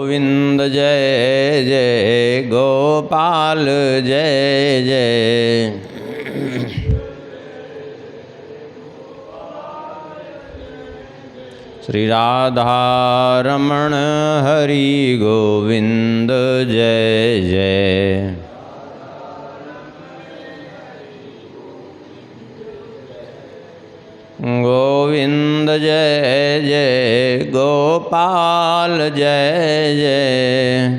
गोविंद जय जय गोपाल जय जय। श्री राधा रमण हरि गोविंद जय जय। गोविंद जय जय गोपाल जय जय।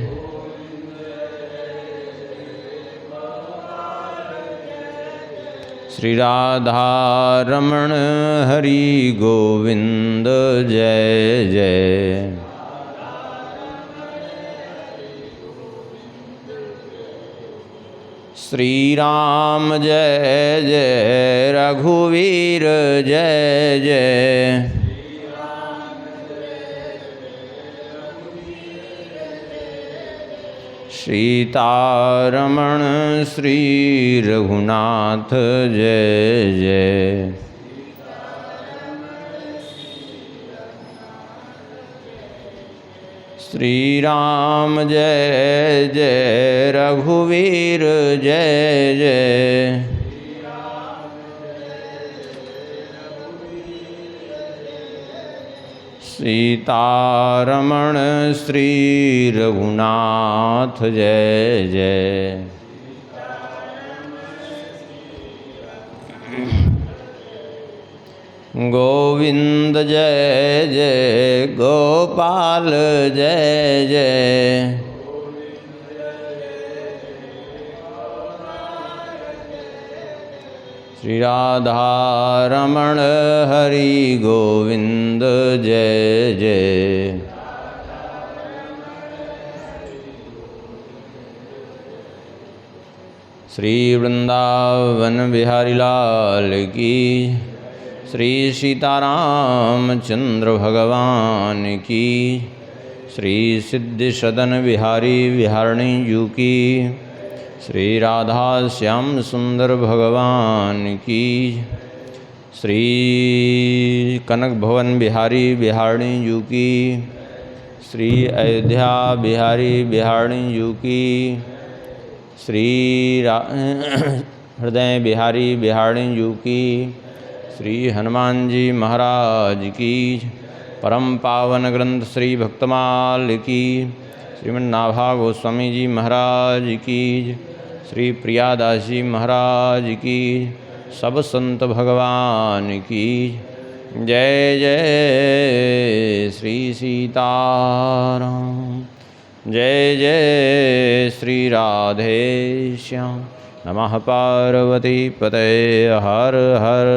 श्री राधा रमण हरि गोविंद जय जय। श्री राम जय जय रघुवीर जय जय। सीतारमण श्री रघुनाथ जय जय। श्री राम जय जय रघुवीर जय जय। सीतारमण श्री रघुनाथ जय जय। गोविंद जय जय गोपाल जय जय। श्री राधा रमण हरि गोविंद जय जय। श्री वृंदावन बिहारी लाल की, श्री सीतारामचंद्र भगवान की, श्री सिद्धि सदन बिहारी बिहारणी जू की, श्री राधा श्याम सुंदर भगवान की, श्री कनक भवन बिहारी बिहारणी जू की, श्री अयोध्या बिहारी बिहारणी जू की, श्री हृदय बिहारी बिहारणी जू की, श्री हनुमान जी महाराज की, परम पावन ग्रंथ श्री भक्तमाल की, श्रीमन्नाभा गोस्वामी जी महाराज की, श्री प्रियादास जी महाराज की, सब संत भगवान की जय जय। श्री सीताराम जय जय। श्री राधे श्याम। नमः पार्वती पते हर हर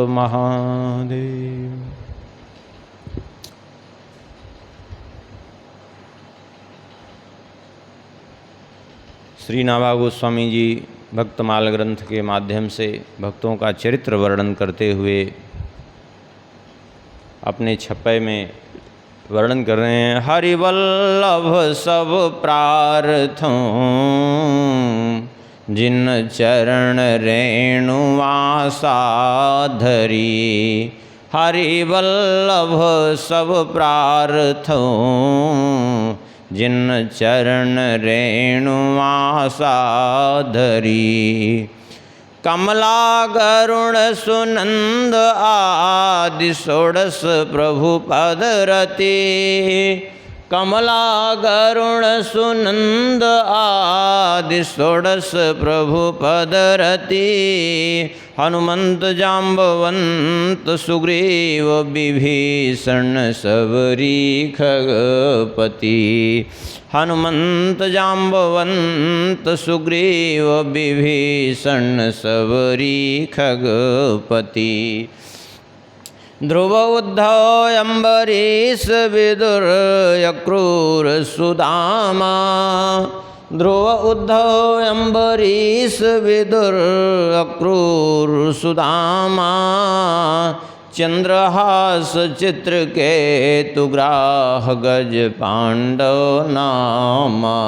महादेव। श्री नाभा गोस्वामी जी भक्तमाल ग्रंथ के माध्यम से भक्तों का चरित्र वर्णन करते हुए अपने छप्पे में वर्णन कर रहे हैं। हरिवल्लभ सब प्रार्थों जिन चरण रेणुवासा धरी। हरिवल्लभ सब प्रार्थों जिन चरण रेणुवासा धरी। कमला गरुण सुनंद आदि षोडश प्रभु पद रति। कमला गरुण सुनंद आदि षोडश प्रभु पद रति। हनुमंत जाम्बवंत सुग्रीव विभीषण सबरी खगपति। हनुमंत जाम्बवंत सुग्रीव विभीषण सबरी खगपति। ध्रुव उद्धव अम्बरीश विदुर अक्रूर सुदामा। ध्रुव उद्धव अम्बरीश विदुर अक्रूर सुदामा। चंद्रहास चित्रकेतु ग्राह गज पांडव नामा।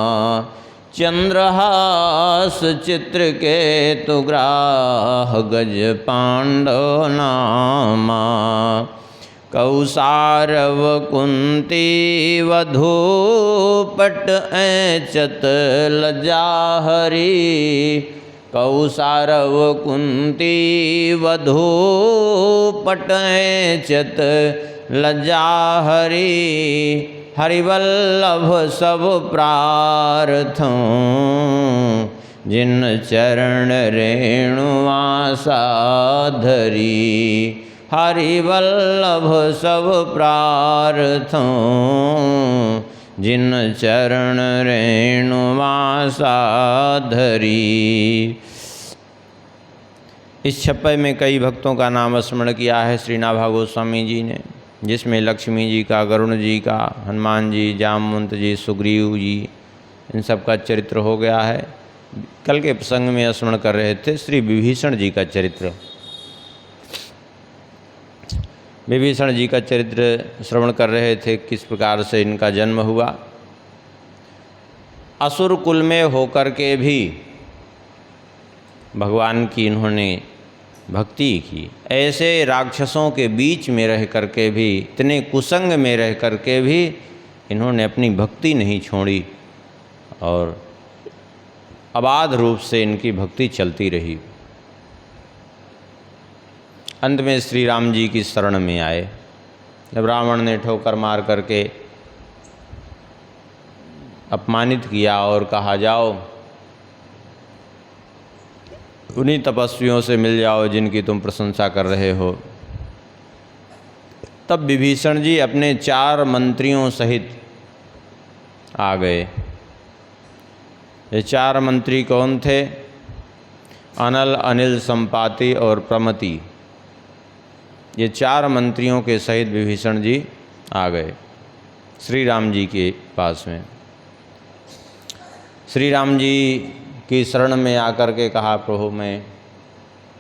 चंद्रहास चित्रकेतु ग्राह गज पांडव नामा। कौसारव कुंती वधूपट ऐचत लज्जा हरि। कौसारव कुंती वधूपट ऐचत लज्जा हरि। हरिवल्लभ सब प्रार्थों जिन चरण रेणुआ साधरी। हरिवल्लभ सब प्रार्थों जिन चरण रेणुआ साधरी। इस छप्पे में कई भक्तों का नाम स्मरण किया है श्री नाभा गोस्वामी जी ने, जिसमें लक्ष्मी जी का, गरुण जी का, हनुमान जी, जामवंत जी, सुग्रीव जी, इन सब का चरित्र हो गया है। कल के प्रसंग में स्मरण कर रहे थे श्री विभीषण जी का चरित्र। विभीषण जी का चरित्र श्रवण कर रहे थे, किस प्रकार से इनका जन्म हुआ। असुर कुल में होकर के भी भगवान की इन्होंने भक्ति की। ऐसे राक्षसों के बीच में रह करके भी, इतने कुसंग में रह करके भी इन्होंने अपनी भक्ति नहीं छोड़ी और अबाध रूप से इनकी भक्ति चलती रही। अंत में श्री राम जी की शरण में आए। जब रावण ने ठोकर मार करके अपमानित किया और कहा जाओ उन्हीं तपस्वियों से मिल जाओ जिनकी तुम प्रशंसा कर रहे हो, तब विभीषण जी अपने 4 मंत्रियों सहित आ गए। ये 4 मंत्री कौन थे? अनल, अनिल, संपाति और प्रमति। ये 4 मंत्रियों के सहित विभीषण जी आ गए श्री राम जी के पास में। श्री राम जी की शरण में आकर के कहा, प्रभु मैं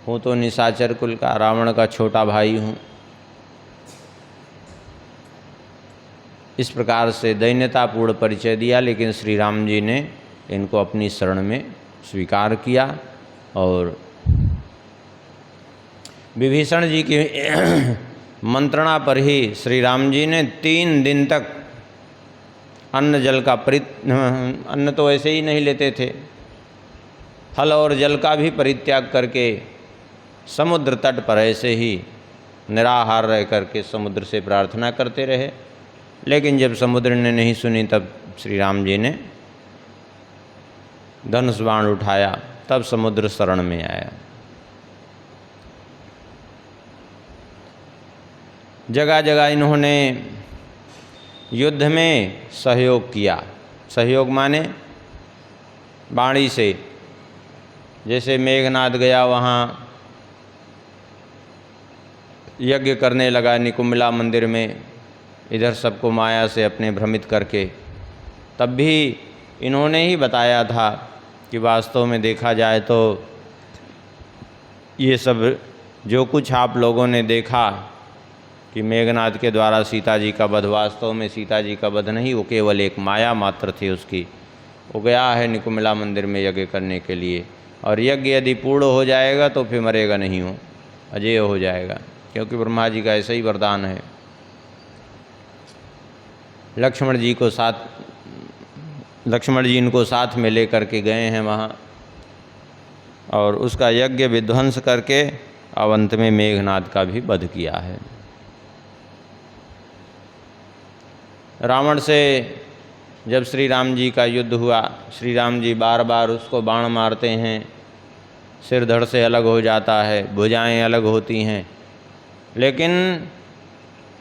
हूँ तो निशाचर कुल का, रावण का छोटा भाई हूँ। इस प्रकार से दैन्यतापूर्ण परिचय दिया, लेकिन श्री राम जी ने इनको अपनी शरण में स्वीकार किया और विभीषण जी की मंत्रणा पर ही श्री राम जी ने 3 दिन तक अन्न जल का अन्न तो ऐसे ही नहीं लेते थे, फल और जल का भी परित्याग करके समुद्र तट पर ऐसे ही निराहार रह करके समुद्र से प्रार्थना करते रहे। लेकिन जब समुद्र ने नहीं सुनी तब श्री राम जी ने धनुष बाण उठाया, तब समुद्र शरण में आया। जगह जगह इन्होंने युद्ध में सहयोग किया। सहयोग माने वाणी से, जैसे मेघनाथ गया वहाँ यज्ञ करने लगा निकुंभला मंदिर में, इधर सबको माया से अपने भ्रमित करके, तब भी इन्होंने ही बताया था कि वास्तव में देखा जाए तो ये सब जो कुछ आप लोगों ने देखा कि मेघनाथ के द्वारा सीता जी का वध, वास्तव में सीता जी का वध नहीं, वो केवल एक माया मात्र थी उसकी। वो गया है निकुंभला मंदिर में यज्ञ करने के लिए, और यज्ञ यदि पूर्ण हो जाएगा तो फिर मरेगा नहीं, हो अजय हो जाएगा, क्योंकि ब्रह्मा जी का ऐसा ही वरदान है। लक्ष्मण जी इनको साथ में लेकर के गए हैं वहाँ, और उसका यज्ञ विध्वंस करके अब अंत में मेघनाथ का भी वध किया है। रावण से जब श्री राम जी का युद्ध हुआ, श्री राम जी बार बार उसको बाण मारते हैं, सिर धड़ से अलग हो जाता है, भुजाएं अलग होती हैं, लेकिन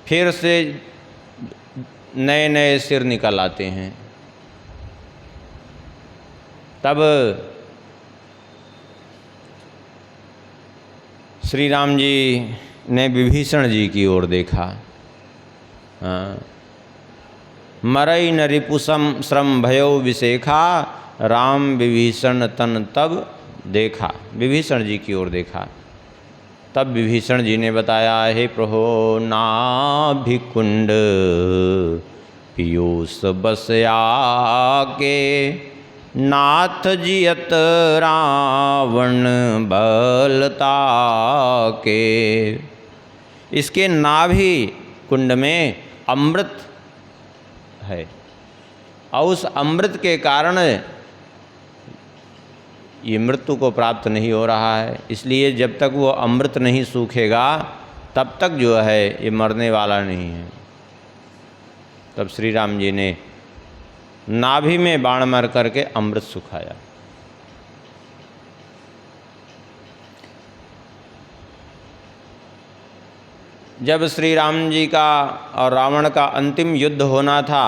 फिर से नए नए सिर निकल आते हैं। तब श्री राम जी ने विभीषण जी की ओर देखा। मरई न रिपुसम श्रम भयो विशेखा, राम विभीषण तन तब देखा। विभीषण जी की ओर देखा, तब विभीषण जी ने बताया, हे प्रभो नाभिकुंड पीयूष बसया के, नाथ जियत रावण बलता के। इसके नाभि कुंड में अमृत है और उस अमृत के कारण ये मृत्यु को प्राप्त नहीं हो रहा है। इसलिए जब तक वो अमृत नहीं सूखेगा तब तक जो है ये मरने वाला नहीं है। तब श्री राम जी ने नाभि में बाण मार करके अमृत सुखाया। जब श्री राम जी का और रावण का अंतिम युद्ध होना था,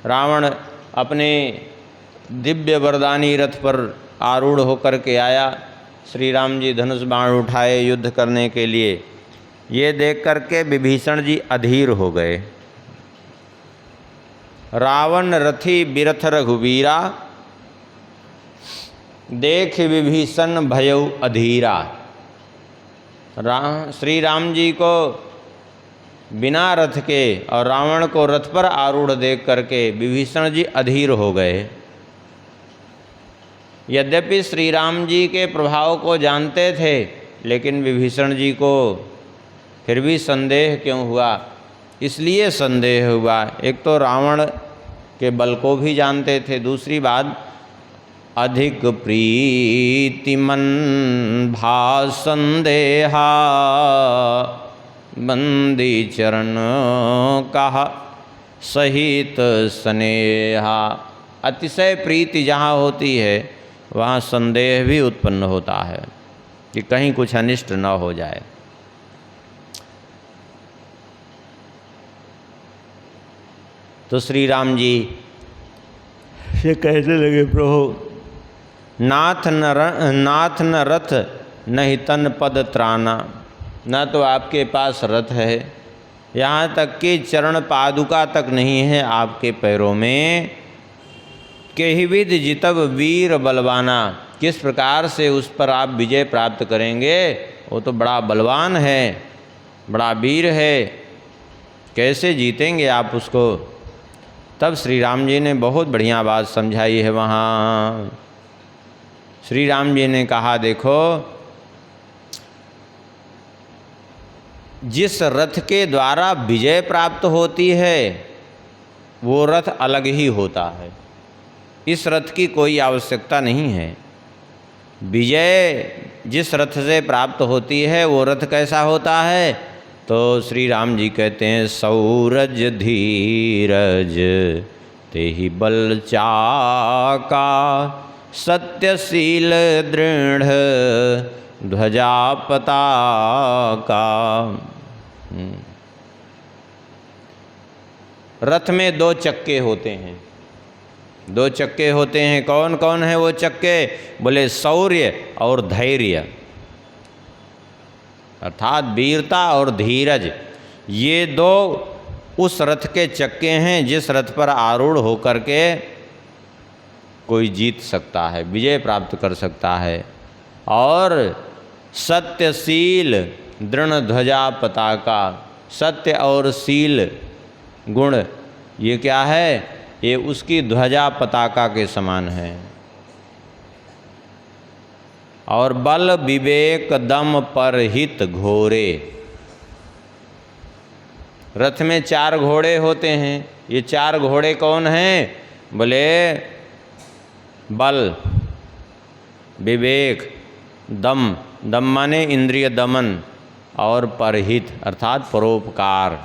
रावण अपने दिव्य वरदानी रथ पर आरूढ़ होकर के आया। श्री राम जी धनुष बाण उठाए युद्ध करने के लिए। ये देख करके विभीषण जी अधीर हो गए। रावण रथी बिरथ रघुवीरा, देख विभीषण भयउ अधीरा। श्री राम जी को बिना रथ के और रावण को रथ पर आरूढ़ देख करके विभीषण जी अधीर हो गए। यद्यपि श्री राम जी के प्रभाव को जानते थे, लेकिन विभीषण जी को फिर भी संदेह क्यों हुआ? इसलिए संदेह हुआ, एक तो रावण के बल को भी जानते थे, दूसरी बात अधिक प्रीतिमन भा संदेहा, बंदी चरण कहा सहित स्नेहा। अतिशय प्रीति जहाँ होती है वहाँ संदेह भी उत्पन्न होता है कि कहीं कुछ अनिष्ट न हो जाए। तो श्री राम जी से कहने लगे, प्रभु नाथ न रथ नहीं तन पद त्राना। न तो आपके पास रथ है, यहाँ तक कि चरण पादुका तक नहीं है आपके पैरों में। केहिविद जितब वीर बलवाना, किस प्रकार से उस पर आप विजय प्राप्त करेंगे? वो तो बड़ा बलवान है, बड़ा वीर है, कैसे जीतेंगे आप उसको? तब श्री राम जी ने बहुत बढ़िया बात समझाई है वहाँ। श्री राम जी ने कहा, देखो जिस रथ के द्वारा विजय प्राप्त होती है वो रथ अलग ही होता है, इस रथ की कोई आवश्यकता नहीं है। विजय जिस रथ से प्राप्त होती है वो रथ कैसा होता है? तो श्री राम जी कहते हैं, सौरज धीरज तेहि बल चाका, सत्यशील दृढ़ ध्वजा पताका। रथ में दो चक्के होते हैं, दो चक्के होते हैं। कौन कौन है वो चक्के? बोले शौर्य और धैर्य, अर्थात वीरता और धीरज। ये दो उस रथ के चक्के हैं जिस रथ पर आरूढ़ होकर के कोई जीत सकता है, विजय प्राप्त कर सकता है। और सत्यशील दृढ़ ध्वजा पताका, सत्य और शील गुण ये क्या है? ये उसकी ध्वजा पताका के समान है। और बल विवेक दम पर हित घोरे। रथ में 4 घोड़े होते हैं। ये 4 घोड़े कौन हैं? बोले बल, विवेक, दम, दम माने इंद्रिय दमन, और परहित अर्थात परोपकार।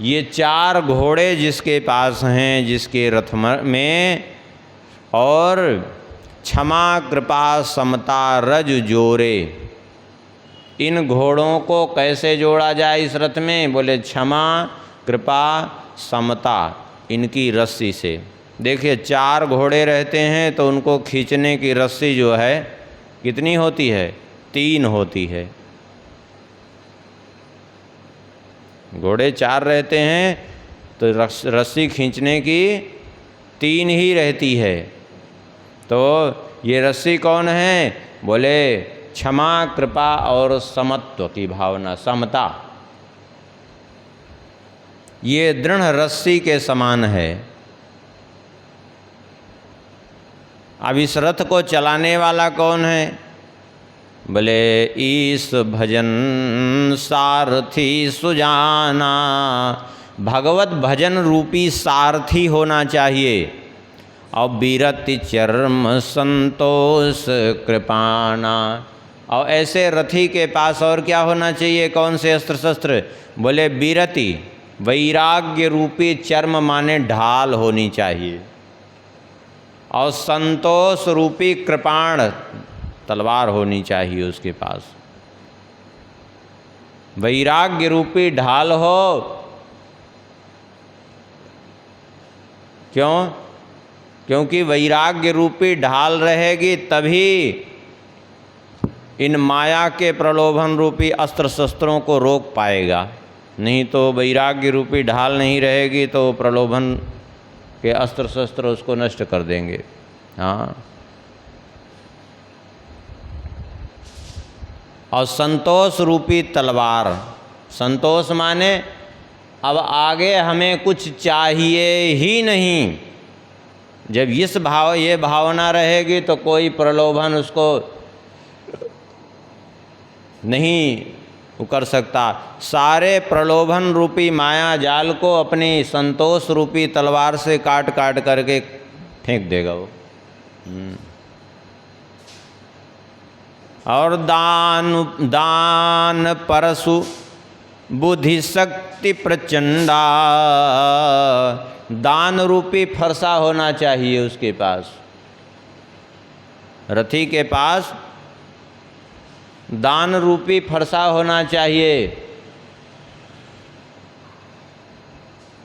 ये 4 घोड़े जिसके पास हैं, जिसके रथ में, और क्षमा कृपा समता रज जोरे। इन घोड़ों को कैसे जोड़ा जाए इस रथ में? बोले क्षमा कृपा समता, इनकी रस्सी से। देखिए 4 घोड़े रहते हैं तो उनको खींचने की रस्सी जो है कितनी होती है? 3 होती है। घोड़े 4 रहते हैं तो रस्सी खींचने की 3 ही रहती है। तो ये रस्सी कौन है? बोले क्षमा कृपा और समत्व की भावना, समता। ये दृढ़ रस्सी के समान है। अब इस रथ को चलाने वाला कौन है? बोले ईश भजन सारथी सुजाना, भगवत भजन रूपी सारथी होना चाहिए। और बीरति चर्म संतोष कृपाना, और ऐसे रथी के पास और क्या होना चाहिए, कौन से अस्त्र शस्त्र? बोले बीरति, वैराग्य रूपी चर्म माने ढाल होनी चाहिए, और संतोष रूपी कृपाण तलवार होनी चाहिए उसके पास। वैराग्य रूपी ढाल हो, क्यों? क्योंकि वैराग्य रूपी ढाल रहेगी तभी इन माया के प्रलोभन रूपी अस्त्र शस्त्रों को रोक पाएगा। नहीं तो वैराग्य रूपी ढाल नहीं रहेगी तो प्रलोभन के अस्त्र शस्त्र उसको नष्ट कर देंगे। हाँ, और संतोष रूपी तलवार, संतोष माने अब आगे हमें कुछ चाहिए ही नहीं। जब ये भावना रहेगी तो कोई प्रलोभन उसको नहीं कर सकता। सारे प्रलोभन रूपी माया जाल को अपनी संतोष रूपी तलवार से काट काट करके फेंक देगा वो। और दान परशु बुद्धि शक्ति प्रचंडा, दान रूपी फरसा होना चाहिए उसके पास। रथी के पास दान रूपी फरसा होना चाहिए,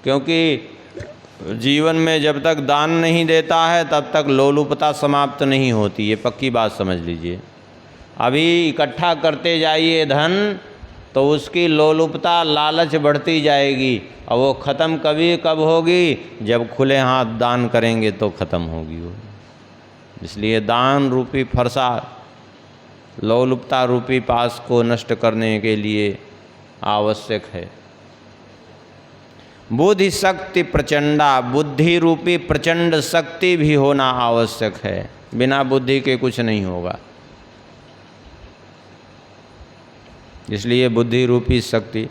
क्योंकि जीवन में जब तक दान नहीं देता है तब तक लोलुपता समाप्त नहीं होती। ये पक्की बात समझ लीजिए। अभी इकट्ठा करते जाइए धन तो उसकी लोलुपता लालच बढ़ती जाएगी, और वो ख़त्म कब होगी? जब खुले हाथ दान करेंगे तो ख़त्म होगी वो। इसलिए दान रूपी फरसा लोलुपता रूपी पास को नष्ट करने के लिए आवश्यक है। बुद्धि शक्ति प्रचंडा, बुद्धि रूपी प्रचंड शक्ति भी होना आवश्यक है। बिना बुद्धि के कुछ नहीं होगा। इसलिए बुद्धि रूपी शक्ति,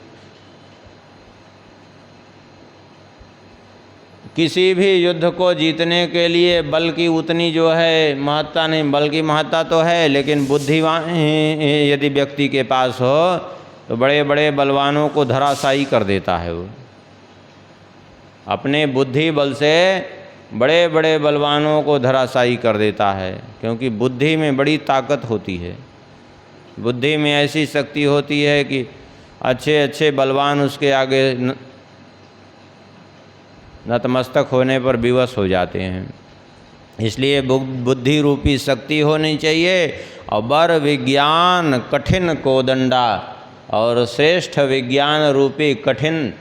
किसी भी युद्ध को जीतने के लिए बल की उतनी जो है महत्ता नहीं, बल की महत्ता तो है लेकिन बुद्धिवान यदि व्यक्ति के पास हो तो बड़े बड़े बलवानों को धराशायी कर देता है। वो अपने बुद्धि बल से बड़े बड़े बलवानों को धराशायी कर देता है, क्योंकि बुद्धि में बड़ी ताकत होती है। बुद्धि में ऐसी शक्ति होती है कि अच्छे अच्छे बलवान उसके आगे नतमस्तक होने पर विवश हो जाते हैं। इसलिए बुद्धि रूपी शक्ति होनी चाहिए। और बर विज्ञान कठिन कोदंडा, और श्रेष्ठ विज्ञान रूपी कठिन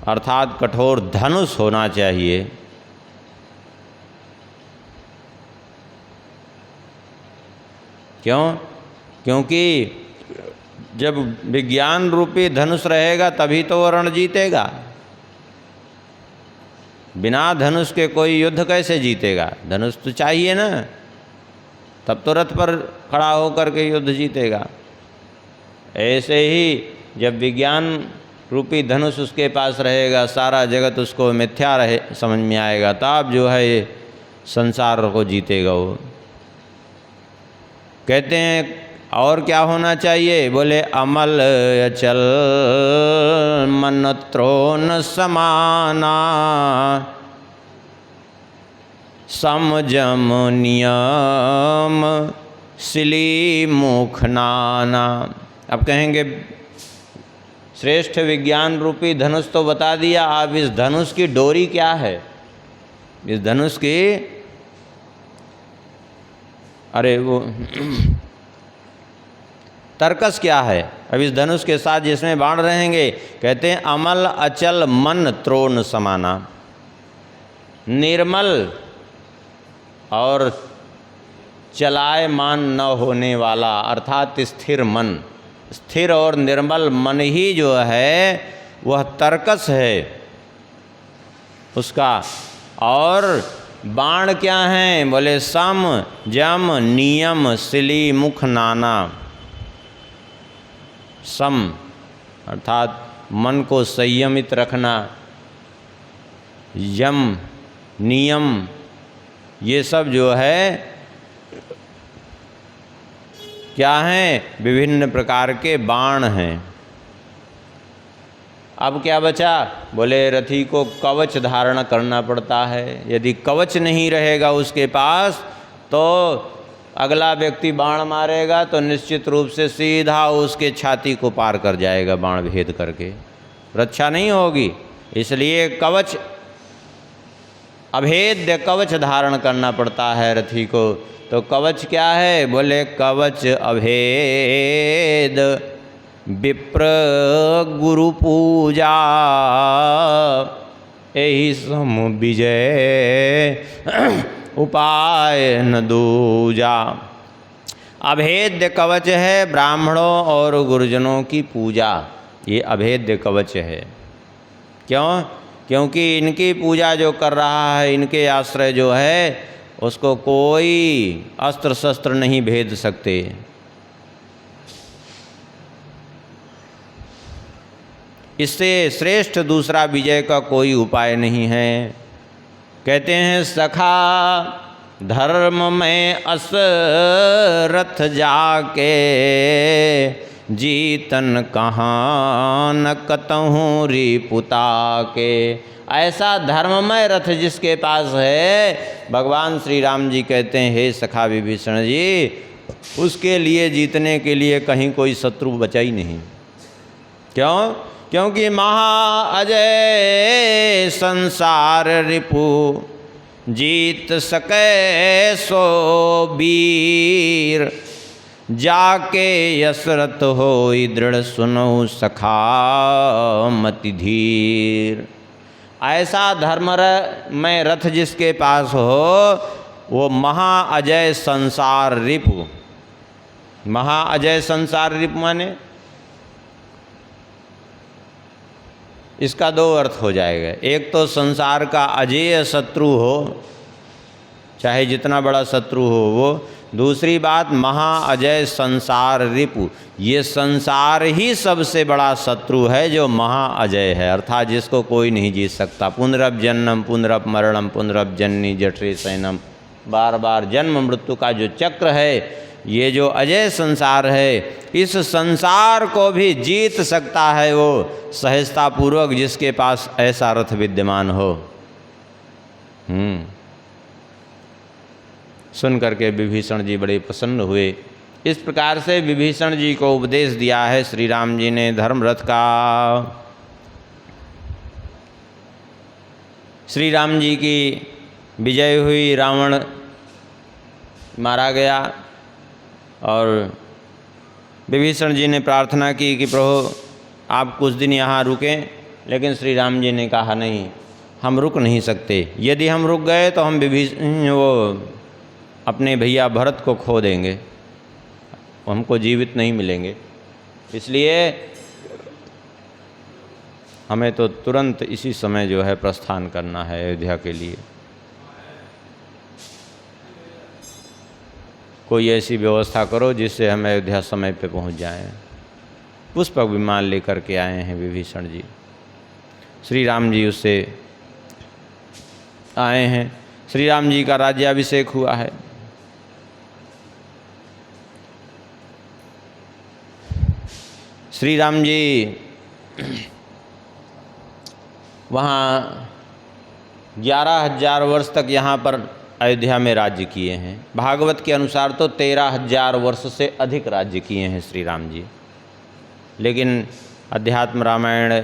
अर्थात कठोर धनुष होना चाहिए। क्यों? क्योंकि जब विज्ञान रूपी धनुष रहेगा तभी तो वो रण जीतेगा। बिना धनुष के कोई युद्ध कैसे जीतेगा? धनुष तो चाहिए ना, तब तो रथ पर खड़ा होकर के युद्ध जीतेगा। ऐसे ही जब विज्ञान रूपी धनुष उसके पास रहेगा, सारा जगत उसको मिथ्या रहे समझ में आएगा, तब जो है ये संसार को जीतेगा वो। कहते हैं और क्या होना चाहिए? बोले अमल अचल मन त्रोन समाना, समजम नियम सिली मुख नाना। अब कहेंगे श्रेष्ठ विज्ञान रूपी धनुष तो बता दिया, अब इस धनुष की डोरी क्या है? इस धनुष की तर्कस क्या है? अब इस धनुष के साथ जिसमें बाण रहेंगे, कहते हैं अमल अचल मन त्रोण समाना, निर्मल और चलायमान न होने वाला अर्थात स्थिर मन, स्थिर और निर्मल मन ही जो है वह तर्कस है उसका। और बाण क्या हैं? बोले सम जम नियम सिली मुख नाना, सम अर्थात मन को संयमित रखना, यम नियम, ये सब जो है क्या हैं? विभिन्न प्रकार के बाण हैं। अब क्या बचा? बोले रथी को कवच धारण करना पड़ता है। यदि कवच नहीं रहेगा उसके पास तो अगला व्यक्ति बाण मारेगा तो निश्चित रूप से सीधा उसके छाती को पार कर जाएगा, बाण भेद करके, रक्षा नहीं होगी। इसलिए कवच, अभेद्य कवच धारण करना पड़ता है रथी को। तो कवच क्या है? बोले कवच अभेद विप्र गुरु पूजा, यही सम विजय उपाय न दूजा। अभेद्य कवच है ब्राह्मणों और गुरुजनों की पूजा, ये अभेद्य कवच है। क्यों? क्योंकि इनकी पूजा जो कर रहा है, इनके आश्रय जो है, उसको कोई अस्त्र शस्त्र नहीं भेद सकते। इससे श्रेष्ठ दूसरा विजय का कोई उपाय नहीं है। कहते हैं सखा धर्म में असरथ जाके, जीतन कहाँ न कतहूँ रिपुता के। ऐसा धर्ममय रथ जिसके पास है, भगवान श्री राम जी कहते हैं हे सखा विभीषण जी, उसके लिए जीतने के लिए कहीं कोई शत्रु बचा ही नहीं। क्यों? क्योंकि महा अजय संसार रिपु, जीत सके सो वीर, जाके यसरथ होई दृढ़ सुनहु सखा मति धीर। ऐसा धर्ममय रथ जिसके पास हो, वो महा अजय संसार रिपु। महा अजय संसार रिपु माने इसका दो अर्थ हो जाएगा। एक तो संसार का अजेय शत्रु हो, चाहे जितना बड़ा शत्रु हो वो। दूसरी बात महा अजय संसार रिपु, ये संसार ही सबसे बड़ा शत्रु है जो महा अजय है, अर्थात जिसको कोई नहीं जीत सकता। पुनरप जन्म पुनरप मरणम पुनरप जननी जठरे शयनम, बार बार जन्म मृत्यु का जो चक्र है, ये जो अजय संसार है, इस संसार को भी जीत सकता है वो सहजतापूर्वक जिसके पास ऐसा रथ विद्यमान हो। सुन करके विभीषण जी बड़े प्रसन्न हुए। इस प्रकार से विभीषण जी को उपदेश दिया है श्री राम जी ने धर्म रथ का। श्री राम जी की विजय हुई, रावण मारा गया और विभीषण जी ने प्रार्थना की कि प्रभु आप कुछ दिन यहाँ रुकें, लेकिन श्री राम जी ने कहा नहीं, हम रुक नहीं सकते। यदि हम रुक गए तो हम वो अपने भैया भरत को खो देंगे, हमको जीवित नहीं मिलेंगे। इसलिए हमें तो तुरंत इसी समय जो है प्रस्थान करना है अयोध्या के लिए। कोई ऐसी व्यवस्था करो जिससे हम अयोध्या समय पे पहुंच जाएं। पुष्पक विमान लेकर के आए हैं विभीषण जी। श्री राम जी उससे आए हैं। श्री राम जी का राज्याभिषेक हुआ है। श्री राम जी वहाँ 11,000 वर्ष तक यहाँ पर अयोध्या में राज्य किए हैं। भागवत के अनुसार तो 13,000 वर्ष से अधिक राज्य किए हैं श्री राम जी। लेकिन अध्यात्म रामायण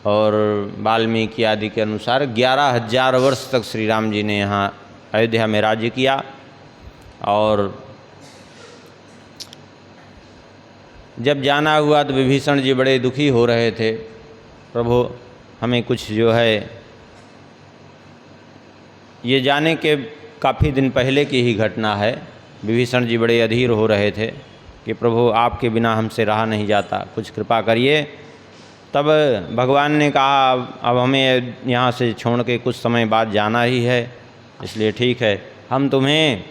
और वाल्मीकि आदि के अनुसार 11,000 वर्ष तक श्री राम जी ने यहाँ अयोध्या में राज्य किया। और जब जाना हुआ तो विभीषण जी बड़े दुखी हो रहे थे, प्रभु हमें कुछ जो है, ये जाने के काफ़ी दिन पहले की ही घटना है। विभीषण जी बड़े अधीर हो रहे थे कि प्रभु आपके बिना हमसे रहा नहीं जाता, कुछ कृपा करिए। तब भगवान ने कहा अब हमें यहाँ से छोड़ के कुछ समय बाद जाना ही है, इसलिए ठीक है, हम तुम्हें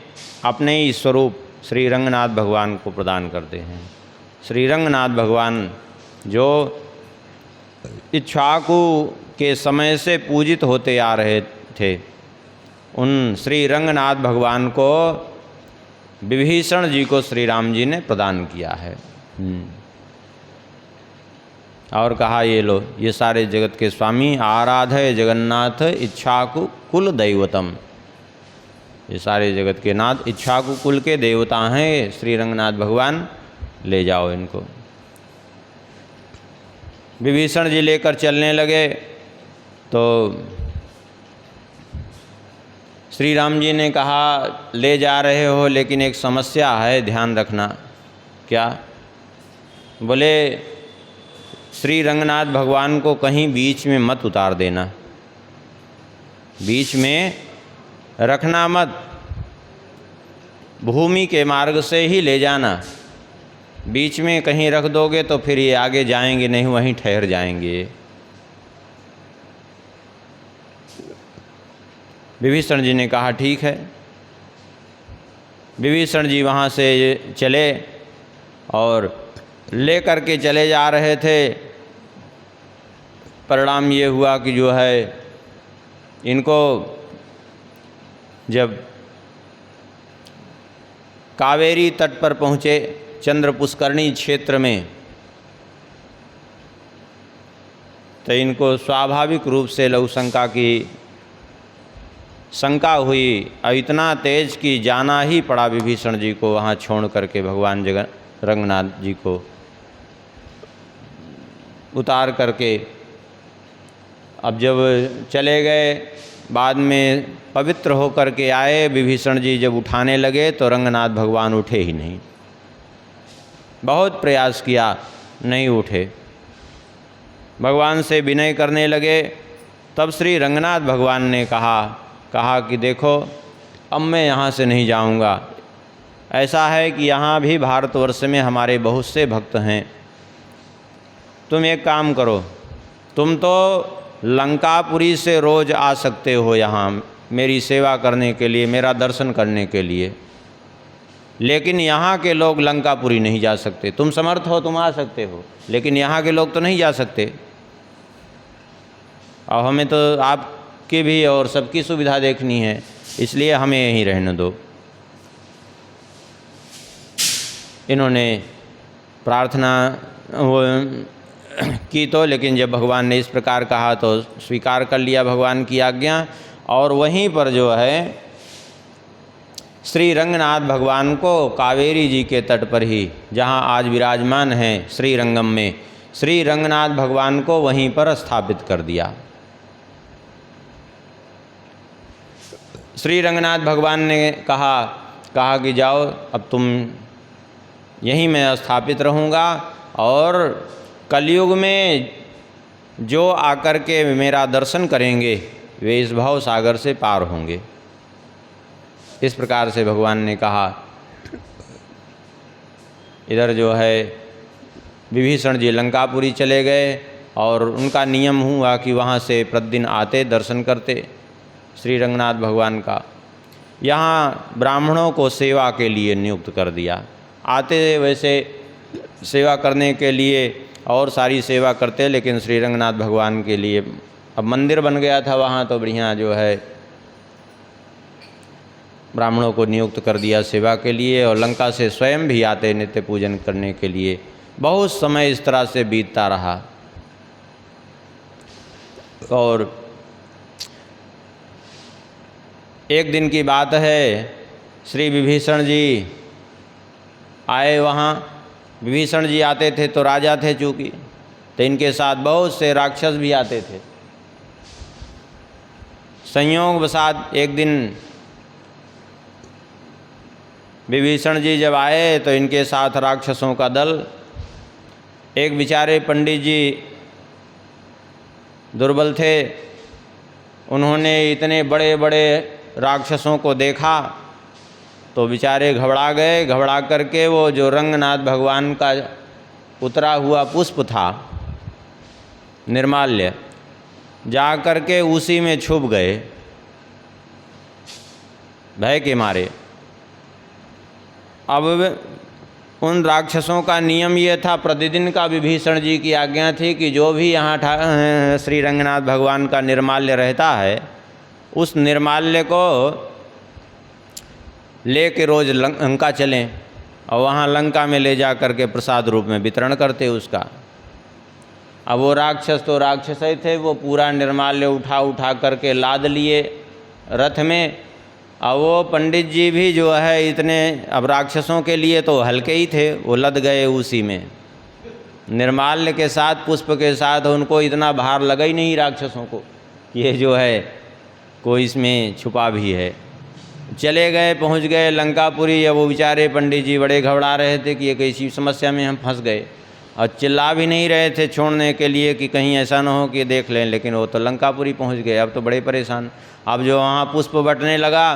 अपने ही स्वरूप श्री रंगनाथ भगवान को प्रदान करते हैं। श्री रंगनाथ भगवान जो इक्ष्वाकु के समय से पूजित होते आ रहे थे, उन श्री रंगनाथ भगवान को विभीषण जी को श्री राम जी ने प्रदान किया है। और कहा ये लो, ये सारे जगत के स्वामी, आराधय जगन्नाथ इक्ष्वाकु कुल दैवतम, ये सारे जगत के नाथ इक्ष्वाकु कुल के देवता हैं श्री रंगनाथ भगवान, ले जाओ इनको। विभीषण जी लेकर चलने लगे तो श्री राम जी ने कहा ले जा रहे हो, लेकिन एक समस्या है, ध्यान रखना। क्या? बोले श्री रंगनाथ भगवान को कहीं बीच में मत उतार देना, बीच में रखना मत, भूमि के मार्ग से ही ले जाना। बीच में कहीं रख दोगे तो फिर ये आगे जाएंगे नहीं, वहीं ठहर जाएंगे। विभीषण जी ने कहा ठीक है। विभीषण जी वहाँ से चले और ले कर के चले जा रहे थे। परिणाम ये हुआ कि जो है इनको जब कावेरी तट पर पहुँचे, चंद्र पुष्करणी क्षेत्र में, तो इनको स्वाभाविक रूप से लघु शंका की शंका हुई, और इतना तेज कि जाना ही पड़ा विभीषण जी को वहाँ छोड़ करके भगवान रंगनाथ जी को उतार करके। अब जब चले गए, बाद में पवित्र होकर के आए, विभीषण जी जब उठाने लगे तो रंगनाथ भगवान उठे ही नहीं। बहुत प्रयास किया, नहीं उठे। भगवान से विनय करने लगे, तब श्री रंगनाथ भगवान ने कहा कि देखो अब मैं यहाँ से नहीं जाऊँगा। ऐसा है कि यहाँ भी भारतवर्ष में हमारे बहुत से भक्त हैं। तुम एक काम करो, तुम तो लंकापुरी से रोज़ आ सकते हो यहाँ मेरी सेवा करने के लिए, मेरा दर्शन करने के लिए, लेकिन यहाँ के लोग लंकापुरी नहीं जा सकते। तुम समर्थ हो, तुम आ सकते हो, लेकिन यहाँ के लोग तो नहीं जा सकते। और हमें तो आपकी भी और सबकी सुविधा देखनी है, इसलिए हमें यहीं रहने दो। इन्होंने प्रार्थना की तो, लेकिन जब भगवान ने इस प्रकार कहा तो स्वीकार कर लिया भगवान की आज्ञा। और वहीं पर जो है श्री रंगनाथ भगवान को कावेरी जी के तट पर ही, जहाँ आज विराजमान हैं श्रीरंगम में, श्री रंगनाथ भगवान को वहीं पर स्थापित कर दिया। श्री रंगनाथ भगवान ने कहा कि जाओ, अब तुम यहीं मैं स्थापित रहूँगा, और कलयुग में जो आकर के मेरा दर्शन करेंगे वे इस भव सागर से पार होंगे। इस प्रकार से भगवान ने कहा। इधर जो है विभीषण जी लंकापुरी चले गए, और उनका नियम हुआ कि वहाँ से प्रतिदिन आते, दर्शन करते श्री रंगनाथ भगवान का। यहाँ ब्राह्मणों को सेवा के लिए नियुक्त कर दिया। आते वैसे सेवा करने के लिए और सारी सेवा करते, लेकिन श्री रंगनाथ भगवान के लिए अब मंदिर बन गया था वहाँ, तो बढ़िया जो है ब्राह्मणों को नियुक्त कर दिया सेवा के लिए, और लंका से स्वयं भी आते नित्य पूजन करने के लिए। बहुत समय इस तरह से बीतता रहा। और एक दिन की बात है, श्री विभीषण जी आए वहाँ। विभीषण जी आते थे तो राजा थे चूँकि, तो इनके साथ बहुत से राक्षस भी आते थे। संयोगवशात एक दिन विभीषण जी जब आए तो इनके साथ राक्षसों का दल, एक बेचारे पंडित जी दुर्बल थे, उन्होंने इतने बड़े बड़े राक्षसों को देखा तो बेचारे घबरा गए। घबरा करके वो जो रंगनाथ भगवान का उतरा हुआ पुष्प था निर्माल्य, जा करके उसी में छुप गए भय के मारे। अब उन राक्षसों का नियम ये था, प्रतिदिन का विभीषण जी की आज्ञा थी कि जो भी यहाँ श्री रंगनाथ भगवान का निर्माल्य रहता है, उस निर्माल्य को ले के रोज़ लंका चलें और वहाँ लंका में ले जा कर के प्रसाद रूप में वितरण करते उसका। अब वो राक्षस तो राक्षस ही थे, वो पूरा निर्माल्य उठा उठा करके लाद लिए रथ में। अब वो पंडित जी भी जो है इतने, अब राक्षसों के लिए तो हल्के ही थे, वो लद गए उसी में निर्माल्य के साथ, पुष्प के साथ। उनको इतना भार लगा ही नहीं राक्षसों को कि ये जो है कोई इसमें छुपा भी है। चले गए, पहुंच गए लंकापुरी। अब वो बेचारे पंडित जी बड़े घबरा रहे थे कि ये कैसी समस्या में हम फंस गए, और चिल्ला भी नहीं रहे थे छोड़ने के लिए कि कहीं ऐसा ना हो कि देख लें, लेकिन वो तो लंकापुरी पहुंच गए। अब तो बड़े परेशान। अब जो वहाँ पुष्प बटने लगा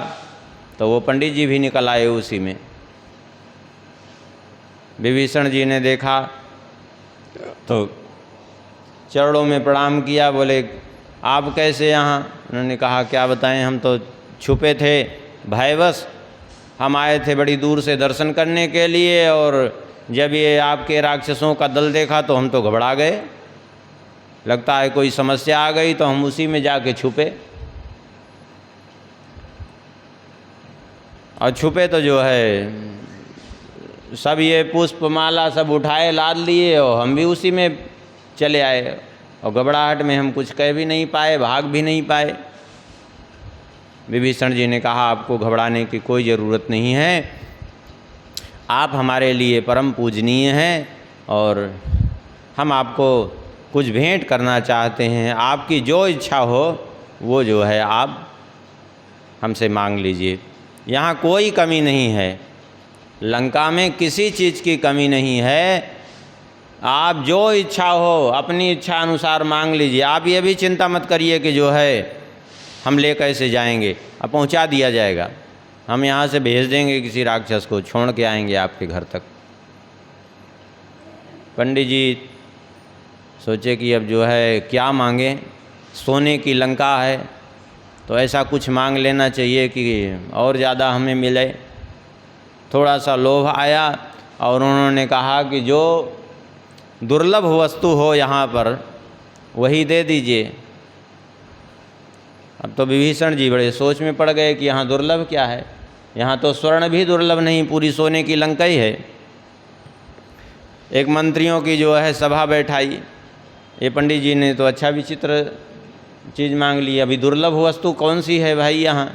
तो वो पंडित जी भी निकल आए उसी में। विभीषण जी ने देखा तो चरणों में प्रणाम किया, बोले आप कैसे यहाँ? उन्होंने कहा क्या बताएं, हम तो छुपे थे भयवश, हम आए थे बड़ी दूर से दर्शन करने के लिए, और जब ये आपके राक्षसों का दल देखा तो हम तो घबरा गए, लगता है कोई समस्या आ गई, तो हम उसी में जाके छुपे। और छुपे तो जो है सब ये पुष्प माला सब उठाए लाद लिए, और हम भी उसी में चले आए, और घबराहट में हम कुछ कह भी नहीं पाए, भाग भी नहीं पाए। विभीषण जी ने कहा आपको घबराने की कोई ज़रूरत नहीं है, आप हमारे लिए परम पूजनीय हैं, और हम आपको कुछ भेंट करना चाहते हैं। आपकी जो इच्छा हो वो जो है आप हमसे मांग लीजिए। यहाँ कोई कमी नहीं है, लंका में किसी चीज़ की कमी नहीं है। आप जो इच्छा हो अपनी इच्छा अनुसार मांग लीजिए। आप ये भी चिंता मत करिए कि जो है हम ले कैसे जाएंगे, अब पहुंचा दिया जाएगा, हम यहाँ से भेज देंगे किसी राक्षस को, छोड़ के आएंगे आपके घर तक। पंडित जी सोचे कि अब जो है क्या मांगे, सोने की लंका है तो ऐसा कुछ मांग लेना चाहिए कि और ज़्यादा हमें मिले। थोड़ा सा लोभ आया और उन्होंने कहा कि जो दुर्लभ वस्तु हो यहाँ पर वही दे दीजिए। अब तो विभीषण जी बड़े सोच में पड़ गए कि यहाँ दुर्लभ क्या है, यहाँ तो स्वर्ण भी दुर्लभ नहीं, पूरी सोने की लंका ही है। एक मंत्रियों की जो है सभा बैठाई, ये पंडित जी ने तो अच्छा विचित्र चीज़ मांग ली, अभी दुर्लभ वस्तु कौन सी है भाई यहाँ।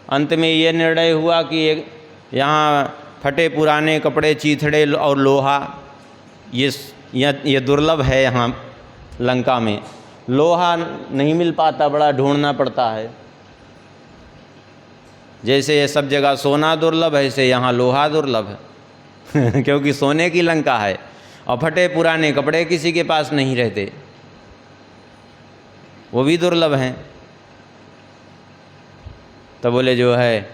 अंत में ये निर्णय हुआ कि यहाँ फटे पुराने कपड़े, चीथड़े और लोहा, ये दुर्लभ है यहाँ लंका में। लोहा नहीं मिल पाता, बड़ा ढूंढना पड़ता है। जैसे ये सब जगह सोना दुर्लभ है, ऐसे यहाँ लोहा दुर्लभ है क्योंकि सोने की लंका है, और फटे पुराने कपड़े किसी के पास नहीं रहते, वो भी दुर्लभ हैं। तो बोले जो है